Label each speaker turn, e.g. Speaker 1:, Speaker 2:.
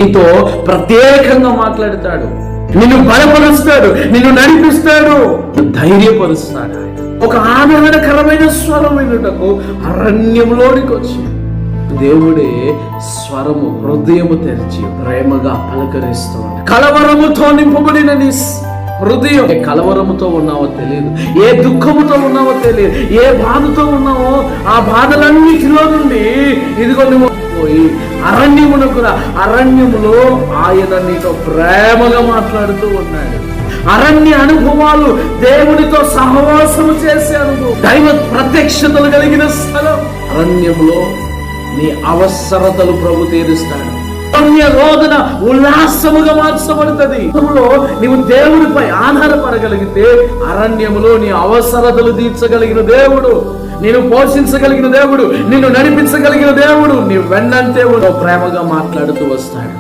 Speaker 1: నీతో ప్రత్యేకంగా మాట్లాడతాడు, నిన్ను బలపరుస్తాడు, నిన్ను నడిపిస్తాడు, ధైర్యపరుస్తాడు. ఒక ఆనందకరమైన స్వరం వినుటకు అరణ్యంలోనికి వచ్చి దేవుడే స్వరము హృదయము తెరిచి ప్రేమగా పలకరిస్తూ కలవరముతో నింపబడిన నీ హృదయం. ఏ కలవరముతో ఉన్నావో తెలియదు, ఏ దుఃఖముతో ఉన్నావో తెలియదు, ఏ బాధతో ఉన్నావో ఆ బాధలన్నిటిలో నుండి ఇదిగో నువ్వు పోయి అరణ్యములో ఆయన నీతో ప్రేమగా మాట్లాడుతూ ఉన్నాడు. అరణ్య అనుభవాలు, దేవునితో సహవాసము చేసే అనుభవం, దైవ ప్రత్యక్షతలు కలిగిన స్థలం. అరణ్యంలో నీ అవసరతలు ప్రభు తీరుస్తాడు. అరణ్య రోదన ఉల్లాసముగా మార్చబడుతుంది. నీవు దేవుడిపై ఆధారపడగలిగితే అరణ్యములో నీ అవసరతలు తీర్చగలిగిన దేవుడు, నిన్ను పోషించగలిగిన దేవుడు, నిన్ను నడిపించగలిగిన దేవుడు నీ వెన్నంటే ప్రేమగా మాట్లాడుతూ వస్తాడు.